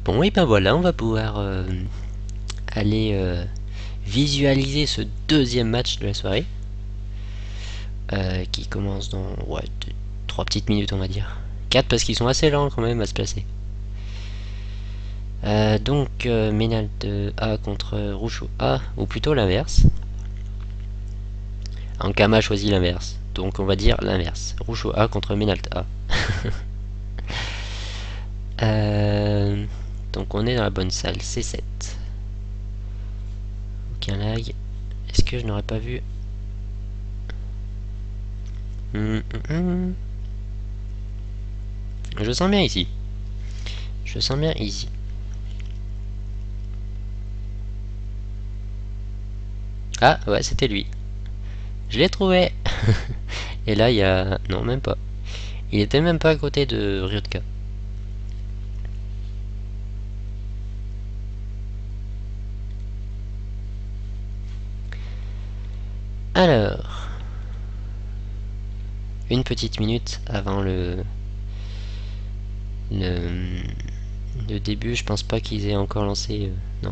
Bon, et ben voilà, on va pouvoir aller visualiser ce deuxième match de la soirée. Qui commence dans 3 petites minutes, on va dire. 4 parce qu'ils sont assez lents quand même à se placer. Donc Ménalt A contre Rouchou A, ou plutôt l'inverse. Ankama choisit l'inverse, donc on va dire l'inverse. Rouchou A contre Ménalt A. Donc on est dans la bonne salle, C7. Aucun lag. Est-ce que je n'aurais pas vu Je sens bien ici. Je sens bien ici. Ah ouais, c'était lui. Je l'ai trouvé. Et là il y a... Non, même pas. Il était même pas à côté de Ryutka. Alors, une petite minute avant le début, je pense pas qu'ils aient encore lancé. Non.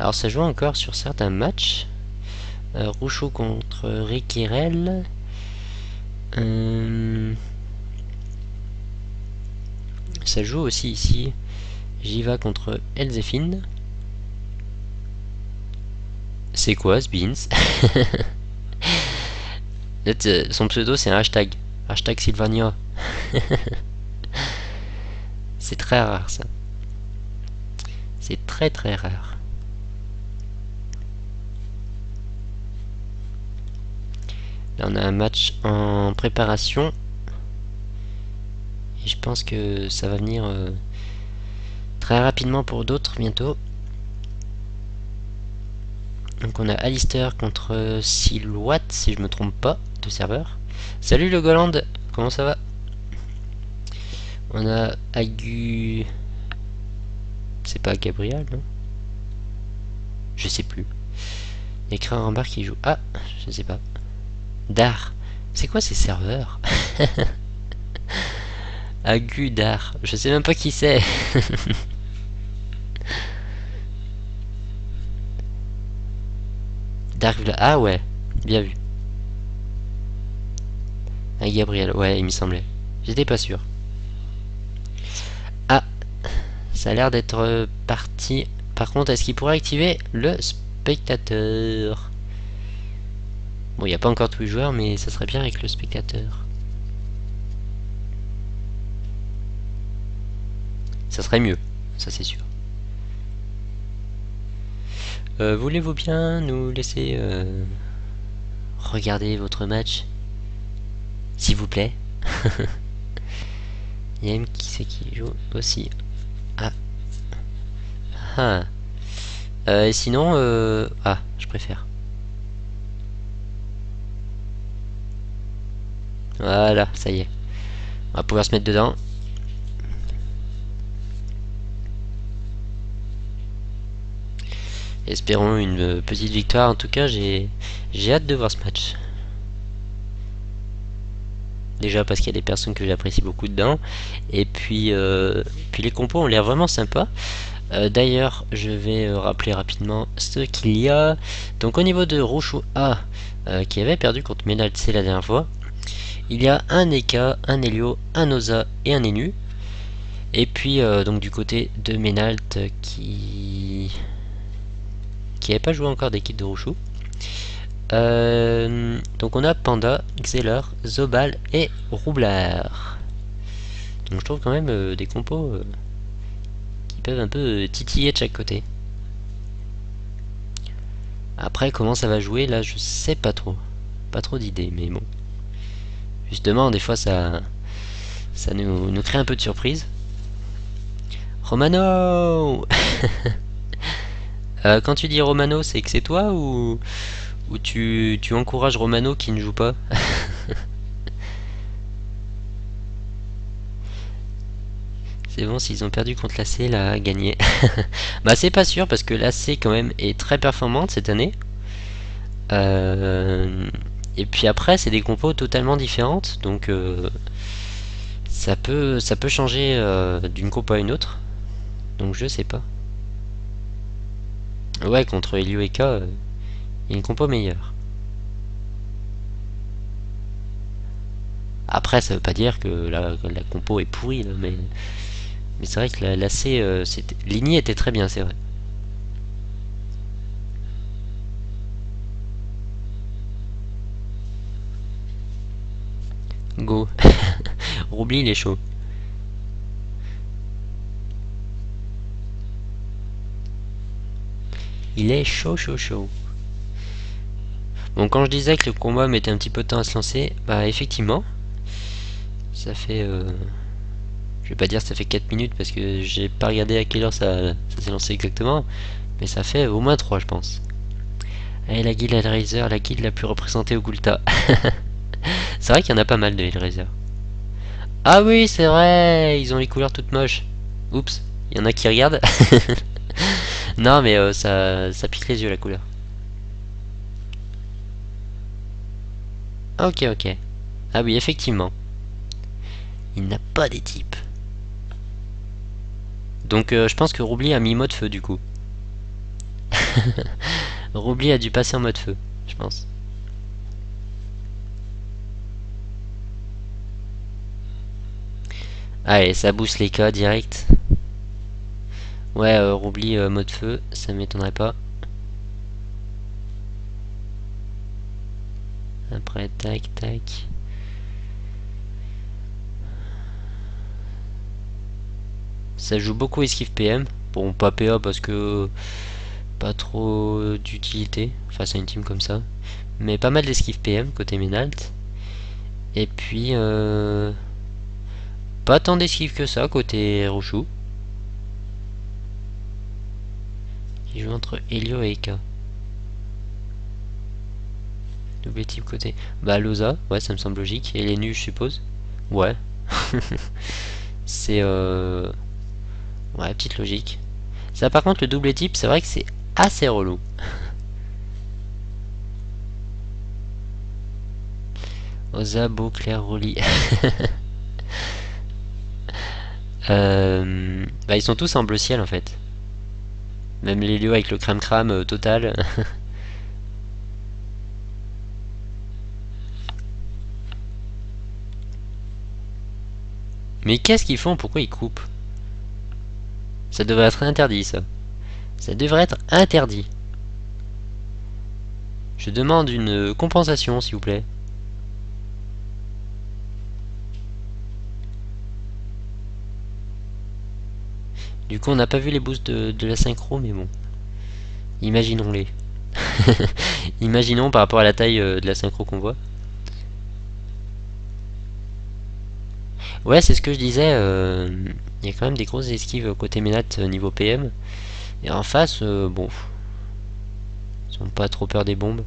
Alors ça joue encore sur certains matchs. Rouchou contre Rikirel. Ça joue aussi ici. Jiva contre Elzefine. C'est quoi ce Beans? Son pseudo c'est un hashtag. Hashtag Sylvania. C'est très rare ça. C'est très très rare. Là on a un match en préparation. Et je pense que ça va venir très rapidement pour d'autres bientôt. Donc on a Alistair contre Silhouette, si je me trompe pas, de serveur. Salut le Goland, comment ça va? On a Agu... C'est pas Gabriel, non? Je sais plus. Écran en barre qui joue... Ah, je sais pas. Dar. C'est quoi ces serveurs? Agu Dar. Je sais même pas qui c'est. Ah ouais, bien vu. Ah, Gabriel, ouais, il me semblait. J'étais pas sûr. Ah, ça a l'air d'être parti. Par contre, est-ce qu'il pourrait activer le spectateur? Bon, il n'y a pas encore tous les joueurs, mais ça serait bien avec le spectateur. Ça serait mieux, ça c'est sûr. Voulez-vous bien nous laisser regarder votre match, s'il vous plaît? Il y a même qui c'est qui joue aussi. Ah. Ah. Et sinon, ah, je préfère. Voilà, ça y est. On va pouvoir se mettre dedans. Espérons une petite victoire. En tout cas, j'ai hâte de voir ce match. Déjà parce qu'il y a des personnes que j'apprécie beaucoup dedans. Et puis, puis les compos ont l'air vraiment sympas. D'ailleurs, je vais rappeler rapidement ce qu'il y a. Donc au niveau de Rouchou A, qui avait perdu contre Ménalt C la dernière fois, il y a un Eka, un Helio, un Oza et un Enu. Et puis donc du côté de Ménalt qui n'avait pas joué encore d'équipe de Rouchou. Donc on a Panda, Xeller, Zobal et Roublard. Donc je trouve quand même des compos qui peuvent un peu titiller de chaque côté. Après comment ça va jouer là je sais pas trop. Pas trop d'idées mais bon. Justement des fois ça nous crée un peu de surprise. Romano. Quand tu dis Romano c'est que c'est toi ou tu encourages Romano qui ne joue pas? C'est bon, s'ils ont perdu contre l'AC, là, gagné. Bah c'est pas sûr parce que l'AC quand même est très performante cette année. Et puis après c'est des compos totalement différentes, donc Ça peut changer d'une compo à une autre. Donc je sais pas. Ouais, contre Helio et K, il y a une compo meilleure. Après, ça veut pas dire que la compo est pourrie, là, mais c'est vrai que la C, Ligny était très bien, c'est vrai. Go. Roubli, il est chaud. Il est chaud, chaud, chaud. Bon, quand je disais que le combat mettait un petit peu de temps à se lancer, bah effectivement, ça fait... je vais pas dire ça fait 4 minutes parce que j'ai pas regardé à quelle heure ça s'est lancé exactement, mais ça fait au moins 3 je pense. Allez, la guilde Hellraiser, la guilde la plus représentée au Gulta. C'est vrai qu'il y en a pas mal de Hellraiser. Ah oui, c'est vrai, ils ont les couleurs toutes moches. Oups, il y en a qui regardent. Non, mais ça pique les yeux la couleur. Ok, ok. Ah oui, effectivement. Il n'a pas des types. Donc je pense que Roubli a mis mode feu du coup. Roubli a dû passer en mode feu, je pense. Allez, ça booste les cas direct. Ouais, Roubli mode feu, ça m'étonnerait pas. Après, tac, tac. Ça joue beaucoup esquive PM. Bon, pas PA parce que pas trop d'utilité face à une team comme ça. Mais pas mal d'esquive PM côté Menalt. Et puis, pas tant d'esquive que ça côté Rochou. Qui joue entre Helio et Eka. Double type côté. Bah, Loza, ouais, ça me semble logique. Et les nus, je suppose. Ouais. C'est ouais, petite logique. Ça, par contre, le double type, c'est vrai que c'est assez relou. Oza, Beau, Claire, Rolly. Bah, ils sont tous en bleu ciel en fait. Même les lieux avec le crame crame total. Mais qu'est-ce qu'ils font? Pourquoi ils coupent? Ça devrait être interdit ça. Ça devrait être interdit. Je demande une compensation s'il vous plaît. Du coup on n'a pas vu les boosts de la synchro mais bon. Imaginons-les. Imaginons par rapport à la taille de la synchro qu'on voit. Ouais, c'est ce que je disais. Il y a quand même des grosses esquives côté Ménat niveau PM. Et en face, bon, ils ont pas trop peur des bombes.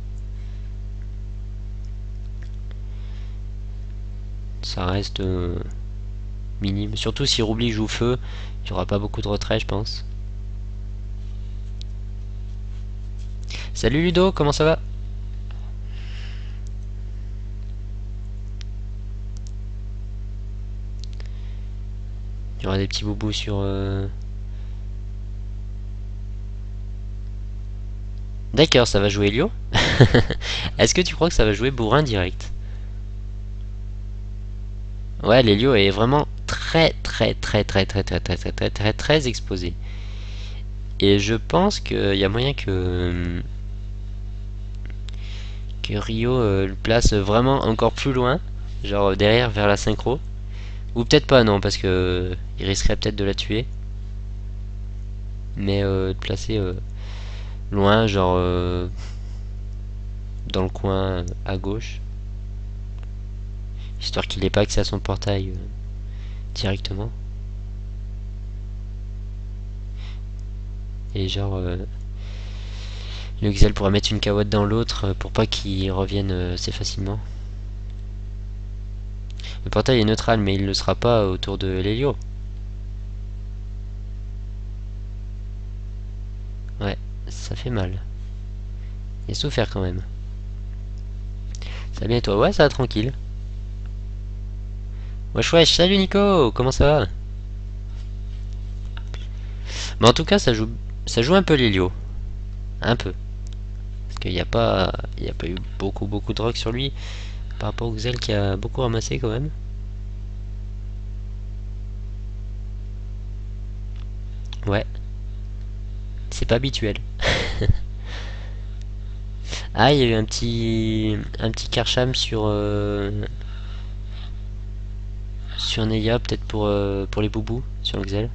Ça reste minime. Surtout si Roubli joue feu, il n'y aura pas beaucoup de retrait, je pense. Salut Ludo, comment ça va? Il y aura des petits boubous sur... D'accord, ça va jouer Lio. Est-ce que tu crois que ça va jouer bourrin direct? Ouais, l'Helio est vraiment très exposé. Et je pense qu'il y a moyen que Rio le place vraiment encore plus loin, genre derrière vers la synchro. Ou peut-être pas non, parce que il risquerait peut-être de la tuer. Mais de placer loin, genre dans le coin à gauche. Histoire qu'il ait pas accès à son portail directement. Et genre le Xel pourra mettre une carotte dans l'autre pour pas qu'il revienne assez facilement. Le portail est neutral mais il ne le sera pas autour de l'Helio. Ouais, ça fait mal. Il a souffert quand même. Ça va bien et toi? Ouais, ça va tranquille. Wesh wesh, salut Nico, comment ça va? Mais en tout cas, ça joue un peu l'Helio. Un peu. Parce qu'il y a pas eu beaucoup de rock sur lui. Par rapport au Xel qui a beaucoup ramassé quand même. Ouais, c'est pas habituel. Ah, il y a eu un petit Karcham sur Neya, peut-être pour les boubous, sur le Xel.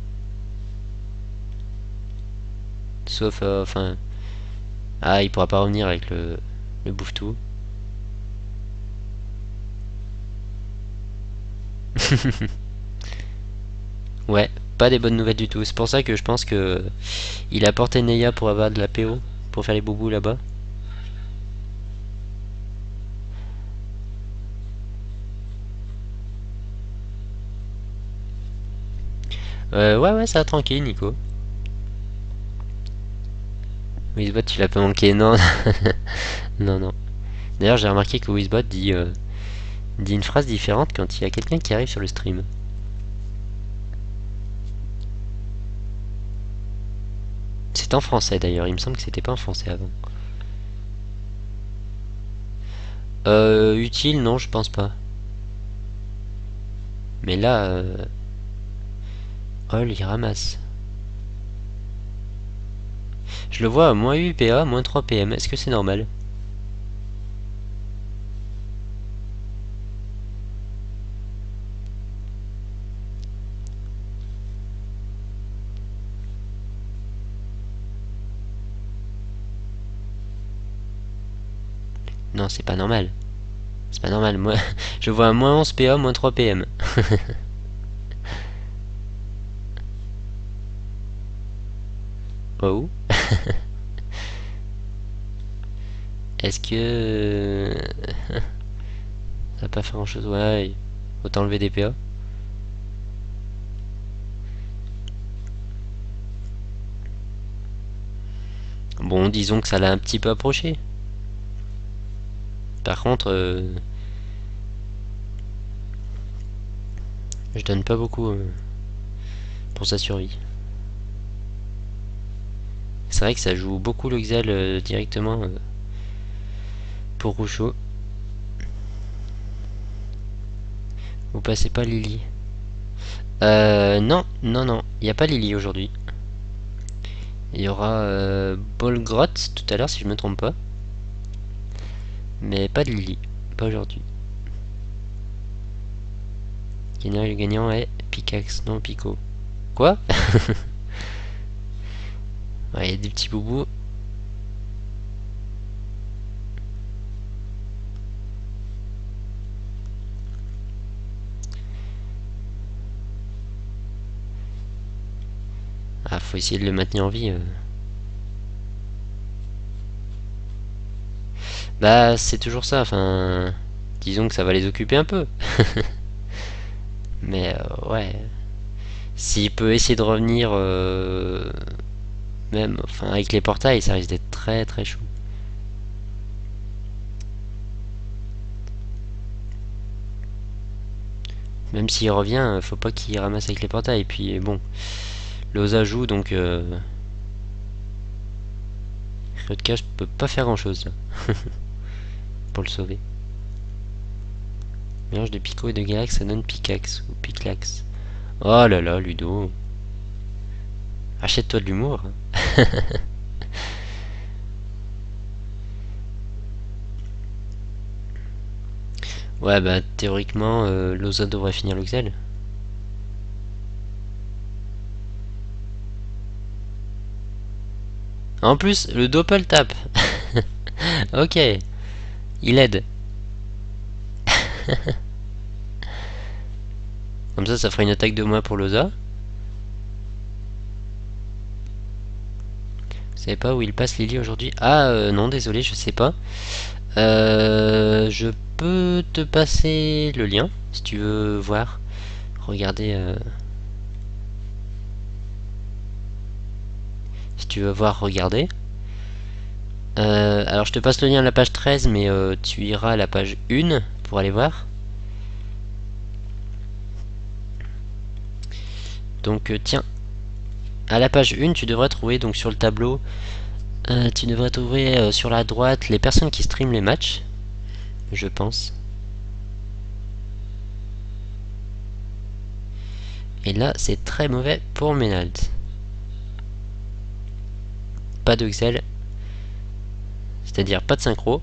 Sauf, enfin, ah, il pourra pas revenir avec le bouffe-tout. Ouais, pas des bonnes nouvelles du tout. C'est pour ça que je pense que il a porté Neya pour avoir de la PO, pour faire les boubous là-bas. Ouais, ça va tranquille, Nico. Wizbot, tu l'as pas manqué, non. Non. D'ailleurs, j'ai remarqué que Wizbot dit une phrase différente quand il y a quelqu'un qui arrive sur le stream. C'est en français d'ailleurs, il me semble que c'était pas en français avant. Utile, non, je pense pas. Mais là, oh, il ramasse. Je le vois à moins 8 PA, moins 3 PM. Est-ce que c'est normal? Non, c'est pas normal. C'est pas normal. Moi, je vois à moins 11 PA, moins 3 PM. Oh. Est-ce que... ça va pas faire grand chose? Ouais, autant enlever des PA. Bon, disons que ça l'a un petit peu approché. Par contre, je donne pas beaucoup pour sa survie. C'est vrai que ça joue beaucoup le Xel directement pour Roucho. Vous passez pas Lily. Non, il n'y a pas Lily aujourd'hui. Il y aura Bolgrot tout à l'heure si je me trompe pas. Mais pas de Lily, pas aujourd'hui. Le gagnant est Pickaxe, non Pico. Quoi? Ouais, il y a des petits boubous. Ah, faut essayer de le maintenir en vie. Bah, c'est toujours ça, enfin... Disons que ça va les occuper un peu. Mais ouais... S'il peut essayer de revenir... même, enfin, avec les portails, ça risque d'être très chaud. Même s'il revient, faut pas qu'il ramasse avec les portails. Et puis bon, l'Osa joue donc Redcash peut pas faire grand chose là pour le sauver. Mélange de Pico et de Galax, ça donne Pickaxe ou Piclax. Oh là là, Ludo. Achète-toi de l'humour. Ouais, bah théoriquement, l'Osa devrait finir le Xel. En plus, le Doppel tape. Ok, il aide. Comme ça fera une attaque de moins pour l'Osa. Vous savez pas où il passe Lily aujourd'hui? Ah non, désolé, je sais pas. Je peux te passer le lien si tu veux voir. Regardez. Si tu veux voir, regarder. Alors je te passe le lien à la page 13, mais tu iras à la page 1 pour aller voir. Donc tiens, à la page 1, tu devrais trouver donc sur le tableau, tu devrais trouver sur la droite les personnes qui streament les matchs, je pense. Et là, c'est très mauvais pour Menald. Pas de Excel, c'est-à-dire pas de synchro.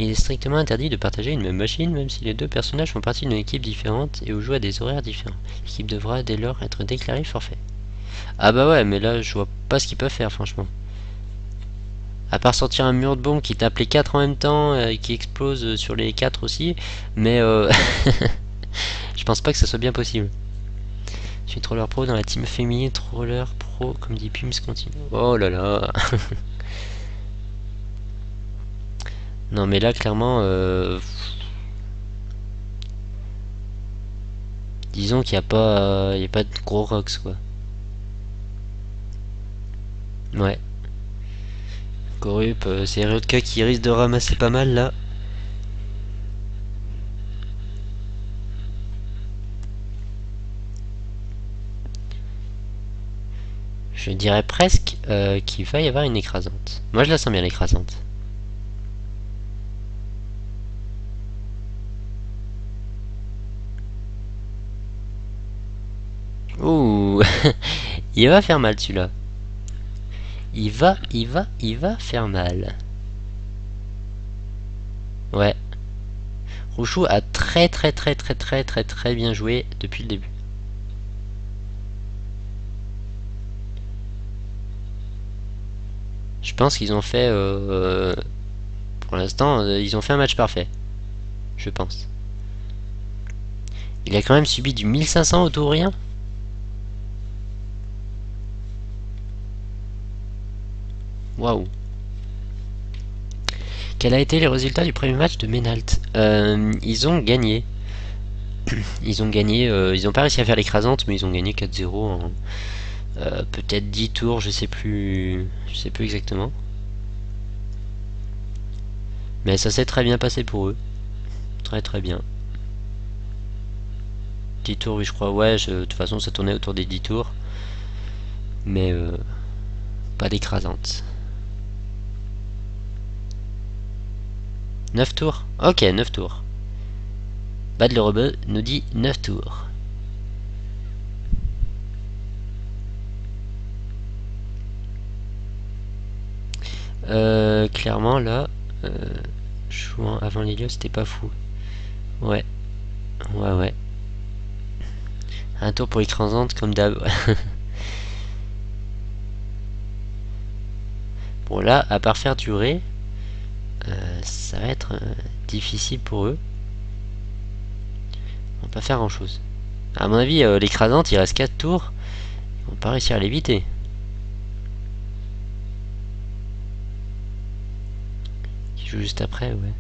Il est strictement interdit de partager une même machine, même si les deux personnages font partie d'une équipe différente et ou jouent à des horaires différents. L'équipe devra dès lors être déclarée forfait. Ah bah ouais, mais là, je vois pas ce qu'ils peuvent faire, franchement. À part sortir un mur de bombe qui tape les 4 en même temps, et qui explose sur les 4 aussi, mais je pense pas que ça soit bien possible. Je suis troller pro dans la team féminine, troller pro, comme dit Pims, continue. Oh là là. Non mais là clairement disons qu'il n'y a pas de gros rocks quoi. Ouais. Corrup, c'est Ryotka qui risque de ramasser pas mal là. Je dirais presque qu'il va y avoir une écrasante. Moi je la sens bien l'écrasante. Ouh. Il va faire mal celui-là. Il va faire mal. Ouais. Rouchou a très bien joué depuis le début. Je pense qu'ils ont fait pour l'instant ils ont fait un match parfait. Je pense. Il a quand même subi du 1500 au tour rien. Waouh. Quels a été les résultats du premier match de Menalt? Ils ont gagné. Ils ont gagné, ils ont pas réussi à faire l'écrasante, mais ils ont gagné 4-0 en peut-être 10 tours, je sais plus exactement. Mais ça s'est très bien passé pour eux. Très bien. 10 tours, oui je crois, ouais, de toute façon ça tournait autour des 10 tours. Mais pas d'écrasante. 9 tours? Ok, 9 tours. Bad le rebeu nous dit 9 tours. Clairement là, jouant avant l'Helios c'était pas fou. Ouais. Un tour pour l'écrasante comme d'hab. Bon là, à part faire durer, ça va être difficile pour eux. On va pas faire grand chose. À mon avis, l'écrasante, il reste 4 tours. Ils vont pas réussir à l'éviter. Qui joue juste après, ouais.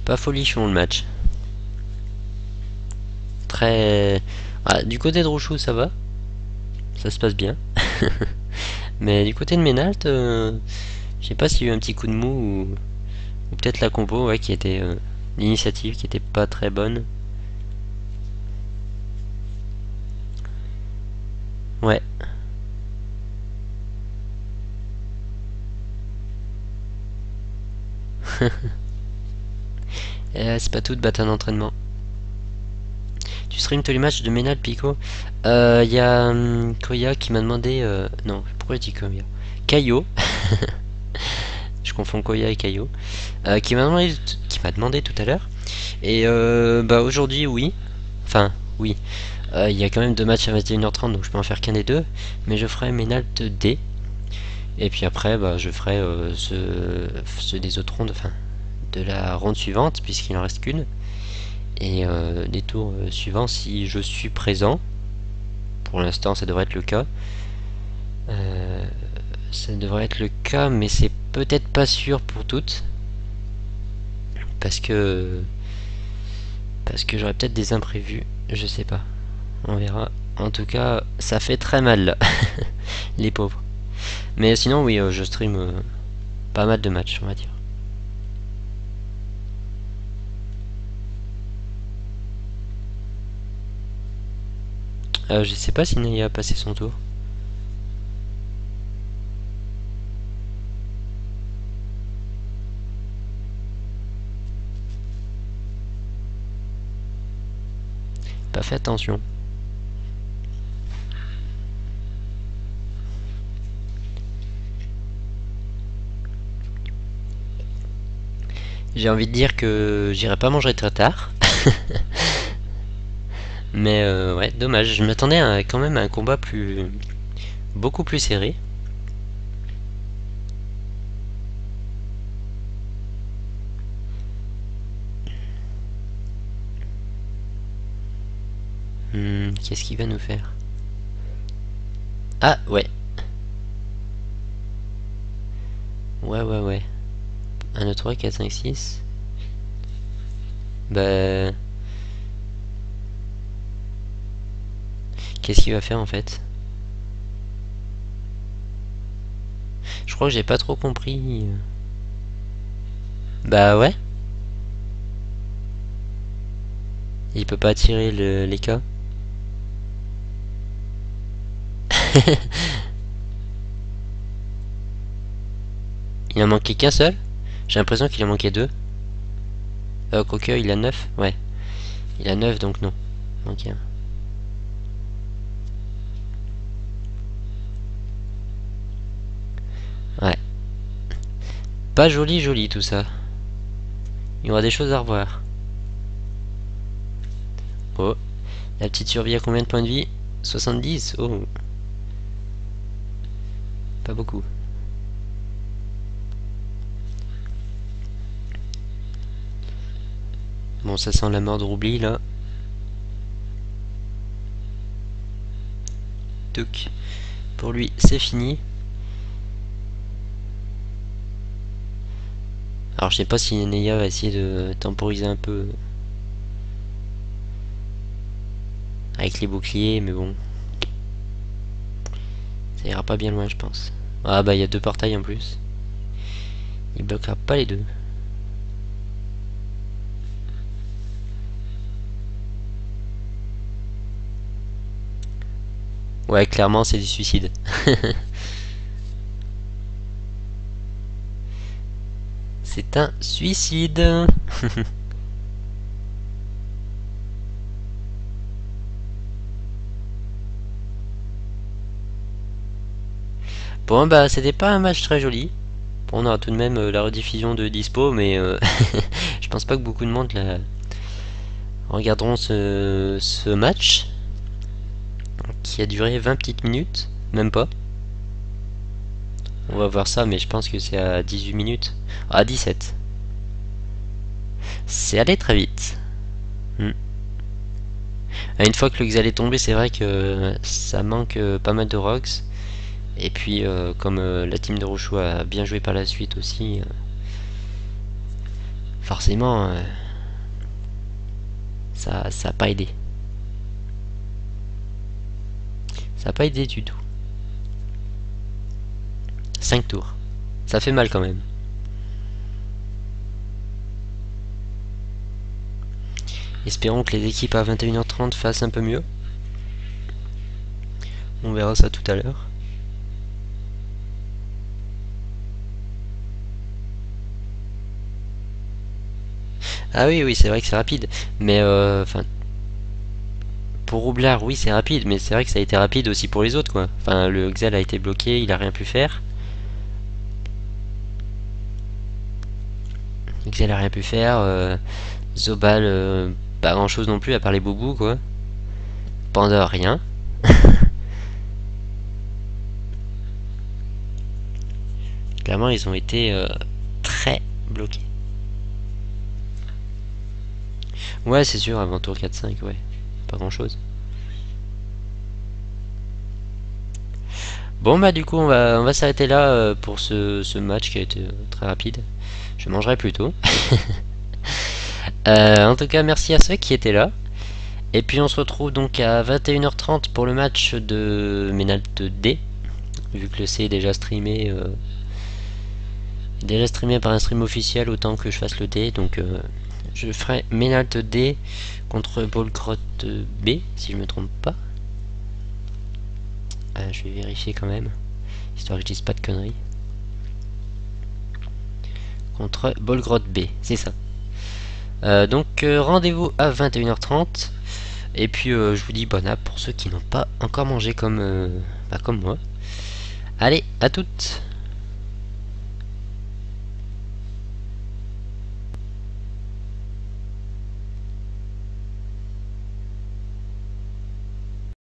Pas folichon le match. Très... Ah, du côté de Rouchou, ça va. Ça se passe bien. Mais du côté de Menalt, je sais pas s'il y a eu un petit coup de mou ou peut-être la compo, ouais, qui était... l'initiative qui était pas très bonne. Ouais. C'est pas tout de battre un entraînement. Tu stream tous les matchs de Menal Pico. Y a Koya qui m'a demandé... non, pourquoi je dis Koya? Kayo. Je confonds Koya et Kayo. Qui m'a demandé tout à l'heure. Et bah aujourd'hui, oui. Enfin, oui. Il y a quand même 2 matchs à 21h30, donc je peux en faire qu'un des deux. Mais je ferai Menal D. Et puis après, bah, je ferai ceux des autres rondes, enfin, de la ronde suivante, puisqu'il en reste qu'une. Et des tours suivants si je suis présent. Pour l'instant ça devrait être le cas. Ça devrait être le cas, mais c'est peut-être pas sûr pour toutes. Parce que j'aurai peut-être des imprévus. Je sais pas. On verra En tout cas, ça fait très mal là. Les pauvres. Mais sinon, oui, je stream pas mal de matchs, on va dire. Je sais pas si Naya a passé son tour. Pas fait attention. J'ai envie de dire que j'irai pas manger très tard. Mais ouais, dommage. Je m'attendais quand même à un combat beaucoup plus serré. Qu'est-ce qu'il va nous faire? Ah, ouais. Ouais. 1, 2, 3, 4, 5, 6. Bah... Qu'est-ce qu'il va faire en fait? Je crois que j'ai pas trop compris. Bah ouais. Il peut pas tirer les cas. Il en manquait qu'un seul? J'ai l'impression qu'il en manquait 2. Quoique, il a 9. Ouais. Il a 9 donc non. Ok. Ouais. Pas joli tout ça. Il y aura des choses à revoir. Oh. La petite survie a combien de points de vie? 70. Oh. Pas beaucoup. Bon, ça sent la mort de Roubli là. Tuc. Pour lui, c'est fini. Alors, je sais pas si Neya va essayer de temporiser un peu avec les boucliers, mais bon. Ça ira pas bien loin, je pense. Ah bah, il y a 2 portails en plus. Il bloquera pas les 2. Ouais, clairement, c'est du suicide. C'est un suicide. Bon, bah, c'était pas un match très joli. Bon, on aura tout de même la rediffusion de Dispo, mais je pense pas que beaucoup de monde regarderont ce match qui a duré 20 petites minutes, même pas. On va voir ça, mais je pense que c'est à 18 minutes. À 17. C'est allé très vite. Une fois que le Xal est tombé, c'est vrai que ça manque pas mal de rocks. Et puis, comme la team de Rochou a bien joué par la suite aussi, forcément, ça n'a pas aidé. Ça n'a pas aidé du tout. 5 tours. Ça fait mal quand même. Espérons que les équipes à 21h30 fassent un peu mieux. On verra ça tout à l'heure. Ah oui, c'est vrai que c'est rapide. Mais enfin, pour Roublard, oui, c'est rapide, mais c'est vrai que ça a été rapide aussi pour les autres, quoi. Enfin, le Xel a été bloqué, il a rien pu faire. Xel a rien pu faire. Zobal, pas grand chose non plus, à part les boubous, quoi. Panda, rien. Clairement, ils ont été très bloqués. Ouais, c'est sûr, avant tour 4-5, ouais. Pas grand chose. Bon, bah, du coup, on va s'arrêter là pour ce match qui a été très rapide. Je mangerai plus tôt. En tout cas, merci à ceux qui étaient là. Et puis on se retrouve donc à 21h30 pour le match de Menalt D. Vu que le C est déjà streamé par un stream officiel, autant que je fasse le D. Donc je ferai Menalt D contre Bolgrot B, si je me trompe pas. Je vais vérifier quand même, histoire que je dise pas de conneries. Contre Bolgrot B, c'est ça. Donc rendez-vous à 21h30. Et puis je vous dis bonne app pour ceux qui n'ont pas encore mangé comme moi. Allez, à toutes!